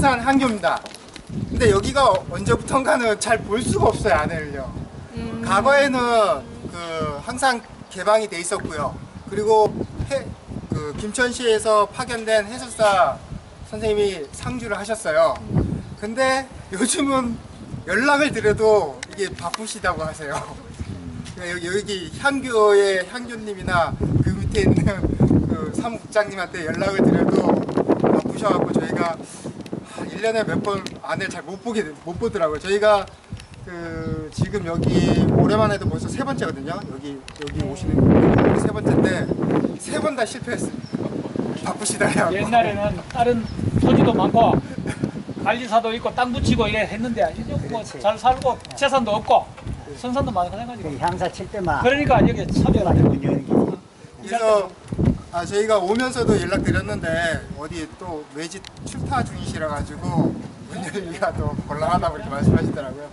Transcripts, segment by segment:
성산 한교입니다. 근데 여기가 언제부턴가는 잘 볼 수가 없어요, 안에를요. 과거에는 항상 개방이 돼 있었고요. 그리고 김천시에서 파견된 해설사 선생님이 상주를 하셨어요. 근데 요즘은 연락을 드려도 이게 바쁘시다고 하세요. 여기 향교의 향교님이나 그 밑에 있는 그 사무국장님한테 연락을 드려도 바쁘셔갖고 저희가 1년에 몇 번 안을 잘 못 보더라고요. 저희가 지금 여기 올해만 해도 벌써 3번째거든요. 여기 오시는 세 번째인데 3번 다 실패했습니다. 바쁘시다요. 옛날에는 다른 토지도 많고 관리사도 있고 땅 붙이고 이래 했는데 이제 뭐잘 살고 재산도 없고 성산도 마찬가지고 향사 칠 때만 그러니까 여기 참여를 그래서 저희가 오면서도 연락드렸는데 어디 또 외지 출타 중이시라 가지고 문 열기가 또 곤란하다고 이렇게 말씀하시더라고요.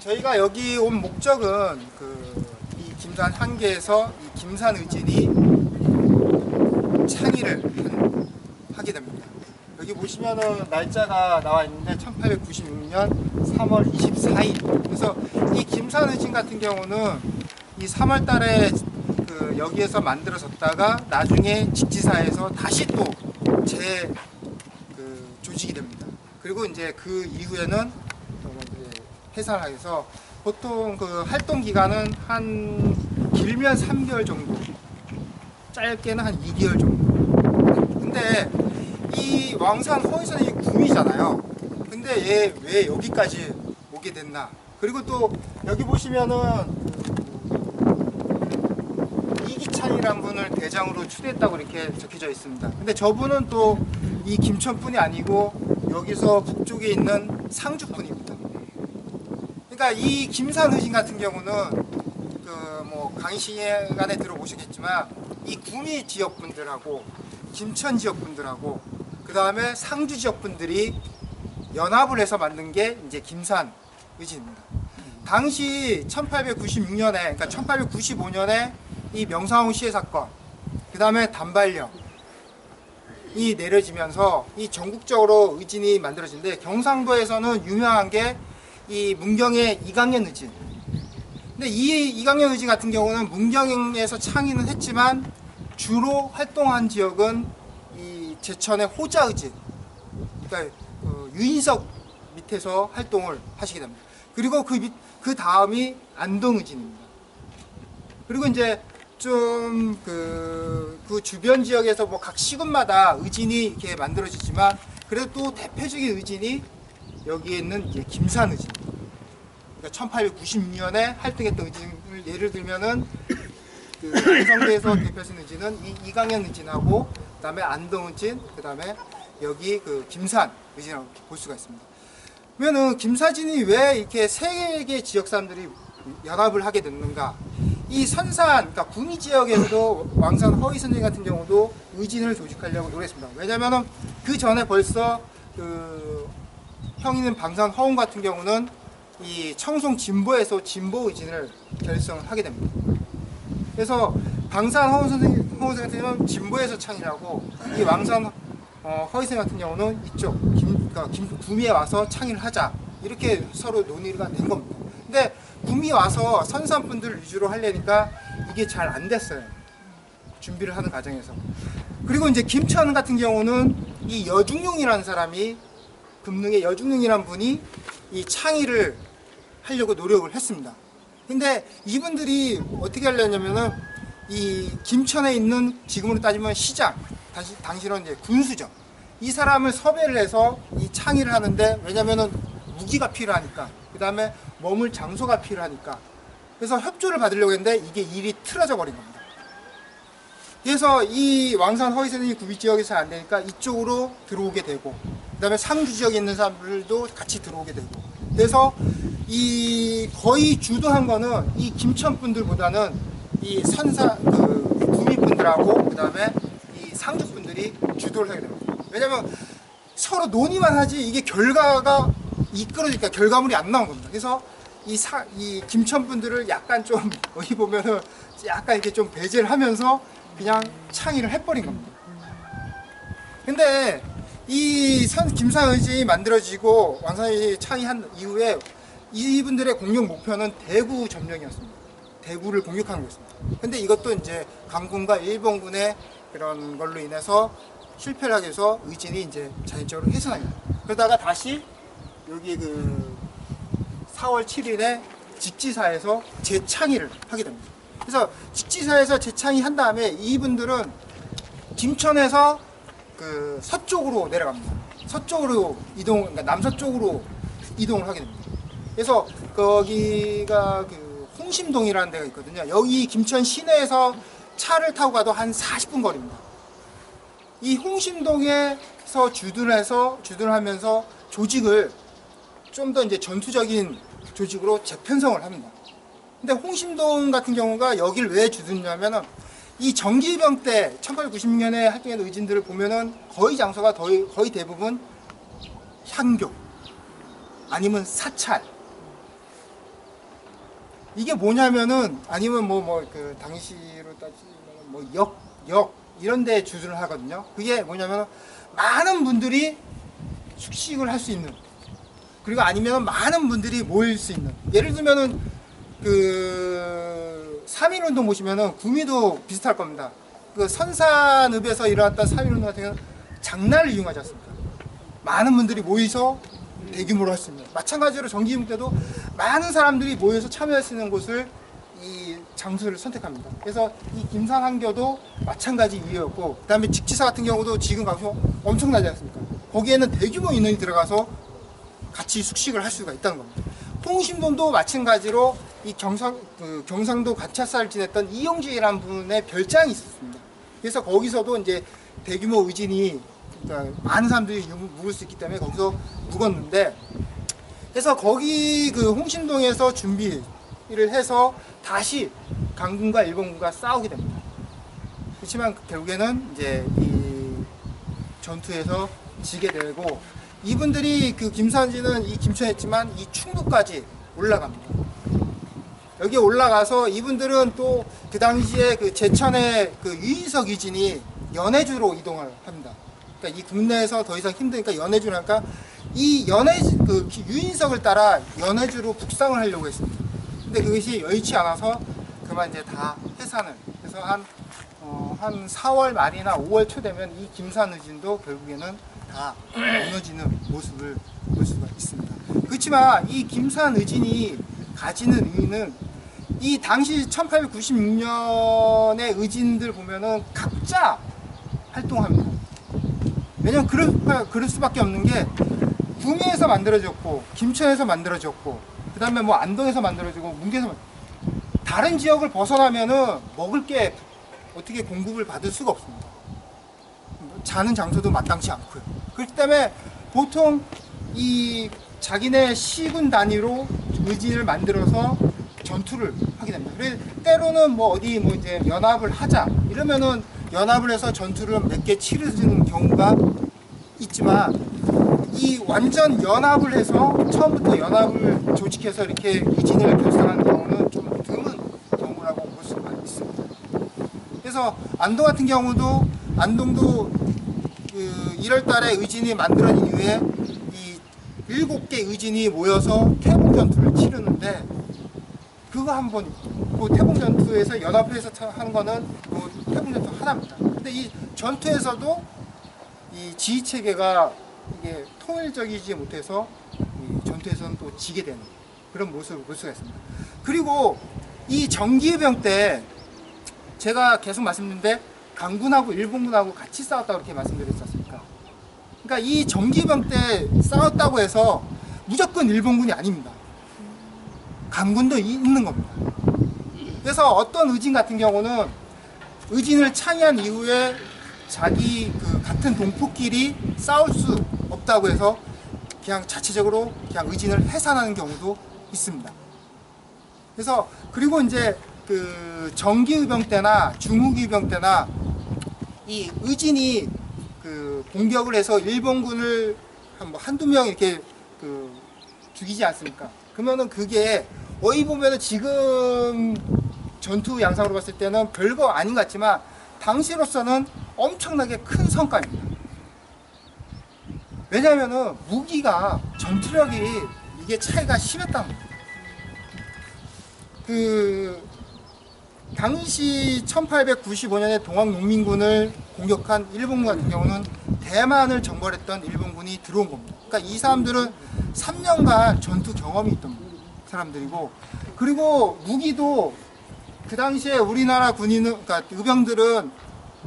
저희가 여기 온 목적은 이 김산 한계에서 이 김산 의진이 창의를 하게 됩니다. 여기 보시면은 날짜가 나와 있는데 1896년 3월 24일. 그래서 이 김산 의진 같은 경우는 이 3월 달에 여기에서 만들어졌다가 나중에 직지사에서 다시 또 조직이 됩니다. 그리고 이제 그 이후에는 해산하여서 보통 활동 기간은 한 길면 3개월 정도, 짧게는 한 2개월 정도. 근데 이 왕산 허위선이 구미잖아요. 근데 얘 왜 여기까지 오게 됐나? 그리고 또 여기 보시면은 이기찬이라는 분을 대장으로 추대했다고 이렇게 적혀져 있습니다. 근데 저분은 또 이 김천뿐이 아니고 여기서 북쪽에 있는 상주뿐입니다. 그러니까 이 김산 의진 같은 경우는 강의 시간에 들어보시겠지만 이 구미 지역 분들하고 김천 지역 분들하고 그 다음에 상주 지역 분들이 연합을 해서 만든 게 이제 김산 의진입니다. 당시 1896년에, 그러니까 1895년에 이 명상홍 시해 사건, 그 다음에 단발령이 내려지면서 이 전국적으로 의진이 만들어지는데 경상도에서는 유명한 게 이 문경의 이강년 의진. 근데 이 이강년 의진 같은 경우는 문경에서 창의는 했지만 주로 활동한 지역은 이 제천의 호자 의진. 그러니까 유인석 밑에서 활동을 하시게 됩니다. 그리고 그 다음이 안동 의진입니다. 그리고 이제 좀 그 주변 지역에서 각 시군마다 의진이 이렇게 만들어지지만 그래도 또 대표적인 의진이 여기에 있는 이제 김산 의진. 그러니까 1896년에 활동했던 의진을 예를 들면은 경상도에서 대표적인 의진은 이강현 의진하고 그다음에 안동 의진, 그다음에 여기 김산 의진을 볼 수가 있습니다. 그러면은 김사진이 왜 이렇게 세 개의 지역 사람들이 연합을 하게 됐는가? 이 선산, 그러니까 구미 지역에서도 왕산 허위선생 같은 경우도 의진을 조직하려고 노력했습니다. 왜냐면은 그 전에 벌써 형이는 방산 허운 같은 경우는 이 청송 진보에서 진보 의진을 결성을 하게 됩니다. 그래서 방산 허운 선생 같은 경우는 진보에서 창의하고 이 왕산 허위선 같은 경우는 이쪽 구미에 와서 창의를 하자 이렇게 서로 논의가 된 겁니다. 근데 구미 와서 선산분들 위주로 하려니까 이게 잘 안 됐어요. 준비를 하는 과정에서. 그리고 이제 김천 같은 경우는 이 여중용이라는 사람이 금능의 여중용이라는 분이 이 창의를 하려고 노력을 했습니다. 근데 이분들이 어떻게 하려냐면은 이 김천에 있는 지금으로 따지면 시장, 당시로는 이제 군수죠. 이 사람을 섭외를 해서 이 창의를 하는데 왜냐면은 무기가 필요하니까 그 다음에 머물 장소가 필요하니까 그래서 협조를 받으려고 했는데 이게 일이 틀어져 버린 겁니다. 그래서 이 왕산 허위선이 구미 지역에서 안 되니까 이쪽으로 들어오게 되고 그 다음에 상주 지역에 있는 사람들도 같이 들어오게 되고 그래서 이 거의 주도한 거는 이 김천 분들보다는 이 구미 분들하고 그 다음에 이 상주 분들이 주도를 하게 됩니다. 왜냐면 서로 논의만 하지 이게 결과가 이끌어지니까 결과물이 안 나온 겁니다. 그래서 이 김천 분들을 약간 좀 여기 보면은 약간 이렇게 좀 배제를 하면서 그냥 창의를 해버린 겁니다. 근데 이 김산의진이 만들어지고 왕산이 창의한 이후에 이분들의 공격 목표는 대구 점령이었습니다. 대구를 공격하는 거였습니다. 근데 이것도 이제 강군과 일본군의 그런 걸로 인해서 실패를 하게 해서 의진이 이제 자연적으로 해산합니다. 그러다가 다시 여기 그 4월 7일에 직지사에서 재창의를 하게 됩니다. 그래서 직지사에서 재창의한 다음에 이분들은 김천에서 그 서쪽으로 내려갑니다. 서쪽으로 그러니까 남서쪽으로 이동을 하게 됩니다. 그래서 거기가 그 홍심동이라는 데가 있거든요. 여기 김천 시내에서 차를 타고 가도 한 40분 거리입니다. 이 홍심동에서 주둔을 하면서 조직을 좀 더 이제 전투적인 조직으로 재편성을 합니다. 근데 홍심동 같은 경우가 여길 왜 주둔냐면은 이 정기병 때 1896년에 활동했던 의진들을 보면은 거의 장소가 거의 대부분 향교 아니면 사찰. 이게 뭐냐면은 아니면 그 당시로 따지면 뭐 역 이런 데 주둔을 하거든요. 그게 뭐냐면 많은 분들이 숙식을 할 수 있는, 그리고 아니면 많은 분들이 모일 수 있는, 예를 들면은 그 3.1운동 보시면은 구미도 비슷할 겁니다. 그 선산읍에서 일어났던 3.1운동 같은 경우는 장날을 이용하지 않습니까? 많은 분들이 모여서 대규모로 할 수 있는, 마찬가지로 정기병 때도 많은 사람들이 모여서 참여할 수 있는 곳을 이 장소를 선택합니다. 그래서 이 김산항교도 마찬가지 이유였고, 그 다음에 직지사 같은 경우도 지금 가서 엄청나지 않습니까? 거기에는 대규모 인원이 들어가서 같이 숙식을 할 수가 있다는 겁니다. 홍심동도 마찬가지로 이 경상도 관찰사를 지냈던 이용주이라는 분의 별장이 있었습니다. 그래서 거기서도 이제 대규모 의진이, 그러니까 많은 사람들이 묵을 수 있기 때문에 거기서 묵었는데, 그래서 거기 그 홍심동에서 준비를 해서 다시 강군과 일본군과 싸우게 됩니다. 그렇지만 결국에는 이제 이 전투에서 지게 되고, 이분들이 그 김산지는 이 김천했지만 이 충북까지 올라갑니다. 여기 올라가서 이분들은 또 그 당시에 그 제천의 그 유인석 의진이 연해주로 이동을 합니다. 그러니까 이 국내에서 더 이상 힘드니까 연해주를 하니까 이 그 유인석을 따라 연해주로 북상을 하려고 했습니다. 근데 그것이 여의치 않아서 그만 이제 다 해산을 해서 한 4월 말이나 5월 초 되면 이 김산 의진도 결국에는 다 무너지는 모습을 볼 수가 있습니다. 그렇지만 이 김산 의진이 가지는 의의는 이 당시 1896년의 의진들 보면은 각자 활동합니다. 왜냐면 그럴 수밖에 없는 게 구미에서 만들어졌고 김천에서 만들어졌고 그 다음에 뭐 안동에서 만들어지고 문교에서 다른 지역을 벗어나면은 먹을 게 어떻게 공급을 받을 수가 없습니다. 자는 장소도 마땅치 않고요. 그렇기 때문에 보통 이 자기네 시군 단위로 의진을 만들어서 전투를 하게 됩니다. 그래서 때로는 뭐 어디 뭐 이제 연합을 하자 이러면은 연합을 해서 전투를 몇 개 치르는 경우가 있지만, 이 완전 연합을 해서 처음부터 연합을 조직해서 이렇게 의진을 결성하는 경우는 좀 드문 경우라고 볼 수가 있습니다. 그래서 안동 같은 경우도 안동도 그 1월달에 의진이 만들어진 이후에 이 7개 의진이 모여서 태봉 전투를 치르는데, 그거 한번 그 태봉 전투에서 연합해서 하는 거는 그 태봉 전투 하나입니다. 근데 이 전투에서도 이 지휘 체계가 이게 통일적이지 못해서 이 전투에서는 또 지게 되는 그런 모습을 볼 수가 있습니다. 그리고 이 정기해병 때 제가 계속 말씀드렸는데 강군하고 일본군하고 같이 싸웠다고 이렇게 말씀드렸지 않습니까? 그러니까 이 정기해병 때 싸웠다고 해서 무조건 일본군이 아닙니다. 강군도 있는 겁니다. 그래서 어떤 의진 같은 경우는 의진을 창의한 이후에 자기 그 같은 동포끼리 싸울 수 없다고 해서 그냥 자체적으로 그냥 의진을 해산하는 경우도 있습니다. 그래서 그리고 이제 그 정기의병 때나 중후기의병 때나 이 의진이 그 공격을 해서 일본군을 한두 명 이렇게 그 죽이지 않습니까? 그러면은 그게 어이 보면은 지금 전투 양상으로 봤을 때는 별거 아닌 것 같지만 당시로서는 엄청나게 큰 성과입니다. 왜냐면은 무기가 전투력이 이게 차이가 심했다는 거예요. 그 당시 1895년에 동학농민군을 공격한 일본군 같은 경우는 대만을 정벌했던 일본군이 들어온 겁니다. 그러니까 이 사람들은 3년간 전투 경험이 있던 사람들이고, 그리고 무기도 그 당시에 우리나라 군인은, 그러니까 의병들은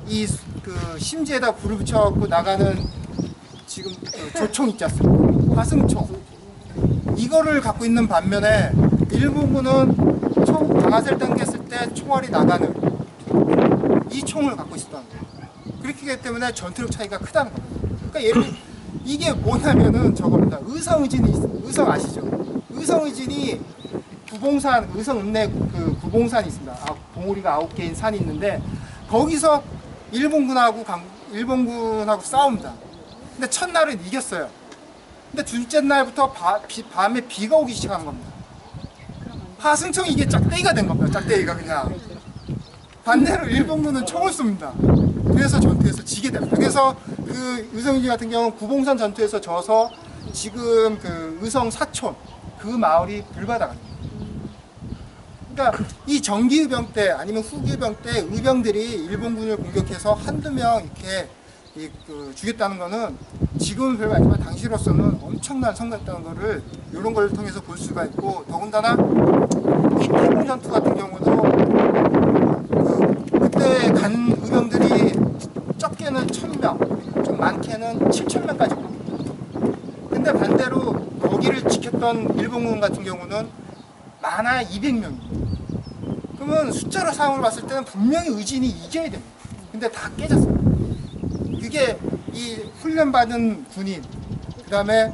이 그 심지에다 불을 붙여갖고 나가는 지금 그 조총 있지 않습니까? 화승총. 이거를 갖고 있는 반면에 일본군은 방아쇠를 당겼을 때 총알이 나가는 이 총을 갖고 있었다는 거예요. 그렇기 때문에 전투력 차이가 크다는 겁니다. 그러니까 이게 뭐냐면은 저겁니다. 의성 아시죠? 의성의진이 구봉산, 의성 읍내 그 구봉산이 있습니다. 봉우리가 9개인 산이 있는데 거기서 일본군하고 싸웁니다. 근데 첫날은 이겼어요. 근데 둘째 날부터 밤에 비가 오기 시작한 겁니다. 하승청이 이게 짝대기가 된 겁니다. 짝대기가 그냥. 반대로 일본군은 총을 쏩니다. 그래서 전투에서 지게 됩니다. 그래서 그 의성의진 같은 경우는 구봉산 전투에서 져서 지금 그 의성 사촌 그 마을이 불바다가 그러니까 이 정기의병 때 아니면 후기의병 때 의병들이 일본군을 공격해서 한두 명 이렇게 죽였다는 거는 지금은 별거 아니지만 당시로서는 엄청난 성과였다는 거를 이런 걸 통해서 볼 수가 있고, 더군다나 이 태풍 전투 같은 경우도 그때 간 의병들이 적게는 1000명, 좀 많게는 7000명까지 옵니다. 근데 반대로 거기를 지켰던 일본군 같은 경우는 많아야 200명입니다. 그러면 숫자로 상황을 봤을 때는 분명히 의진이 이겨야 됩니다. 근데 다 깨졌습니다. 그게 이 훈련받은 군인, 그 다음에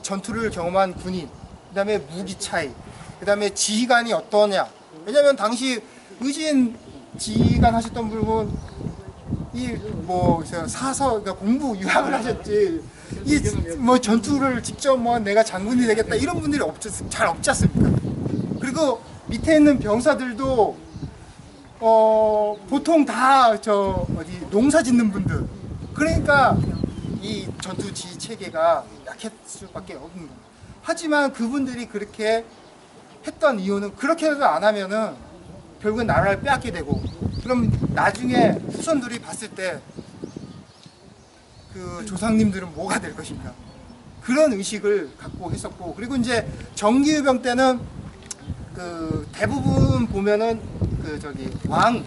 전투를 경험한 군인, 그 다음에 무기 차이, 그 다음에 지휘관이 어떠냐. 왜냐면 당시 의진 지휘관 하셨던 분은 그러니까 공부 유학을 하셨지, 전투를 직접 내가 장군이 되겠다 이런 분들이 잘 없지 않습니까? 그리고 밑에 있는 병사들도 보통 다 농사 짓는 분들. 그러니까 이 전투 지휘 체계가 약했을 수밖에 없는 겁니다. 하지만 그분들이 그렇게 했던 이유는, 그렇게 해도 안 하면은 결국은 나라를 빼앗게 되고, 그럼 나중에 후손들이 봤을 때 그 조상님들은 뭐가 될 것인가, 그런 의식을 갖고 했었고, 그리고 이제 정기의병 때는 그 대부분 보면은 왕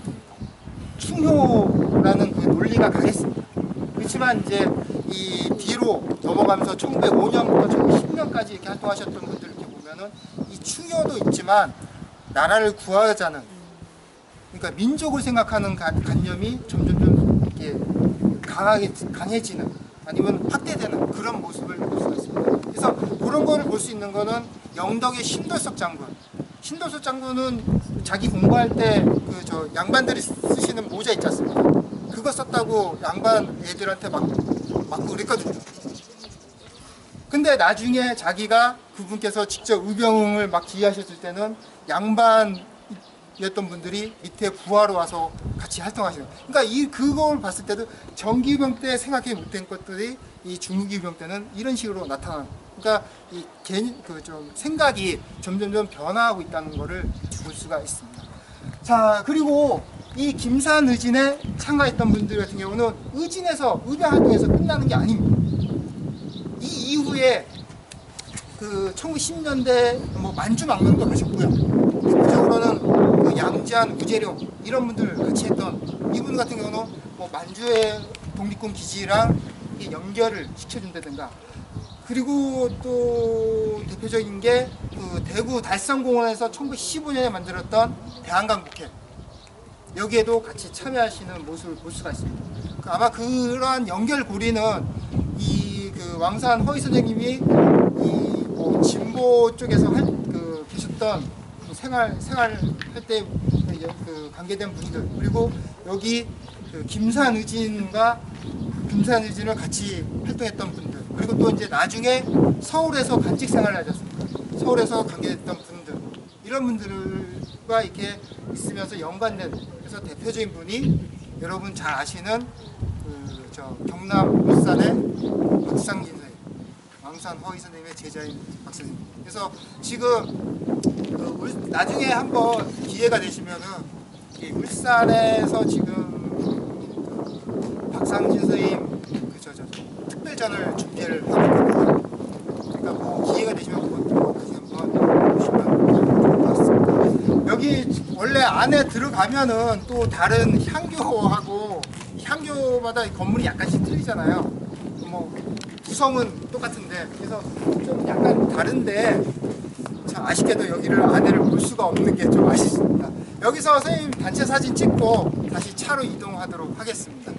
충효라는 그 논리가 강했습니다. 그렇지만 이제 이 뒤로 넘어가면서 1905년부터 1910년까지 이렇게 활동하셨던 분들 이렇게 보면은 이 충효도 있지만 나라를 구하자는, 그러니까 민족을 생각하는 관념이 점점 이렇게 강해지는, 아니면 확대되는 그런 모습을 볼 수가 있습니다. 그래서 그런 거를 볼 수 있는 거는 영덕의 신돌석 장군. 신돌석 장군은 자기 공부할 때 양반들이 쓰시는 모자 있지 않습니까? 그거 썼다고 양반 애들한테 맞고 그랬거든요. 근데 나중에 자기가 그분께서 직접 의병을 막 지휘하셨을 때는 양반이었던 분들이 밑에 부하로 와서 같이 활동하시는 거예요. 그러니까 그걸 봤을 때도 정기병 때 생각해 못한 것들이 이 중기병 때는 이런 식으로 나타나는 거예요. 그러니까 좀 생각이 점점점 변화하고 있다는 것을 볼 수가 있습니다. 자, 그리고 이 김산의진에 참가했던 분들 같은 경우는 의진에서 의병 활동에서 끝나는 게 아닙니다. 이 이후에 그 1910년대 만주 막론도 그러셨고요. 대표적으로는 그 양지한, 우재룡 이런 분들 같이 했던 이분 같은 경우는 만주의 독립군 기지랑 연결을 시켜준다든가, 그리고 또 대표적인 게 그 대구 달성공원에서 1915년에 만들었던 대한강국회, 여기에도 같이 참여하시는 모습을 볼 수가 있습니다. 아마 그러한 연결고리는 그 왕산 허위 선생님이 진보 쪽에서 계셨던 생활할 때 관계된 분들, 그리고 여기 김산의진을 같이 활동했던 분들, 그리고 또 이제 나중에 서울에서 간직 생활을 하셨습니다. 서울에서 관계됐던 분들, 이런 분들과 이렇게 있으면서 연관된, 그래서 대표적인 분이 여러분 잘 아시는 경남 울산의 박상진 선생님. 왕산 허희 선생님의 제자인 박 선생님. 그래서 지금 나중에 한번 기회가 되시면은 이 울산에서 지금 박상진 선생님 특별전을 준비를 하고 있거든요. 그러니까 뭐 기회가 되시면 그것도 같이 한번 보시면 좋을 것 같습니다. 여기 원래 안에 들어가면은 또 다른 향교하고 향교마다 건물이 약간씩 틀리잖아요. 뭐 구성은 똑같은데 그래서 좀 약간 다른데 참 아쉽게도 여기를 안에를 볼 수가 없는 게 좀 아쉽습니다. 여기서 선생님 단체 사진 찍고 다시 차로 이동하도록 하겠습니다.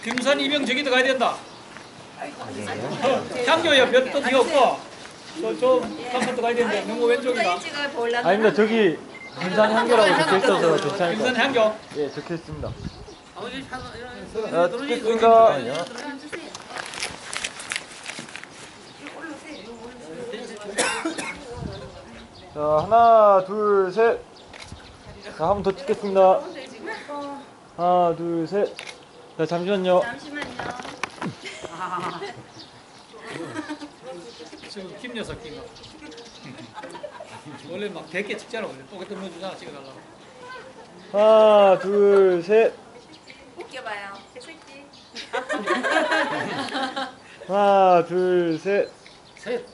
금산 이명 저기도 가야 된다. 향교야 몇 도 뒤었고 좀 한번더 가야 되는데 너무 왼쪽이다. 아닙니다. 저기 금산 향교라고 적혀 있어서 괜찮을 것 금산 같아요. 향교. 예, 적혀 있습니다. 적혀 있습니다. 자, 하나, 둘, 셋. 자, 한 번 더 찍겠습니다. 하나, 둘, 셋. 자, 잠시만요. 지금 김 녀석 김. 원래 막 100개 찍잖아. 원래 똑같은 거 주잖아 찍어달라고. 하나, 둘, 셋. 웃겨봐요. 개새끼. 하나, 둘, 셋. 셋.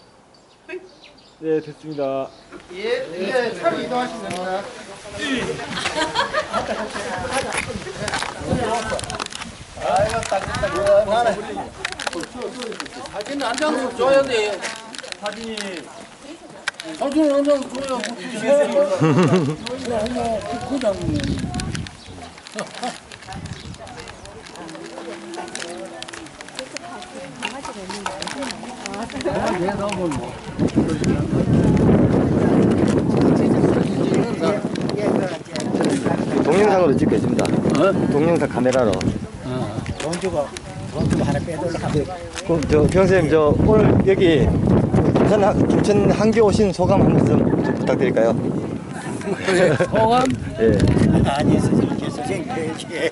네, 됐습니다. 예, 이제 차로 이동하시면 됩니다. 사진 한 장 줘야 돼. 사진이 사진 한 장 줘야 그냥 동영상으로 찍겠습니다. 동영상 카메라로. 돈 하나 빼돌려 하고. 그럼 저 병선생님 저 오늘 여기 김천 한교 오신 소감 한 말씀 좀 부탁드릴까요? 소감? 예. 아니 선생님 예.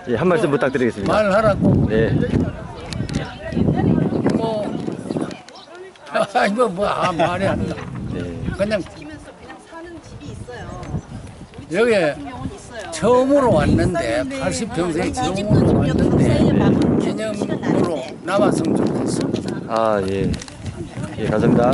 예, 한 말씀 부탁드리겠습니다. 말하라고. 네. 뭐 이거 말이 안 나. 네. 그냥 키면서 그냥 사는 집이 있어요. 여기 경우는 있어요. 처음으로 왔는데 80평생 처음으로 왔는데 기념으로 남았으면 좋겠어. 아, 예. 예, 감사합니다.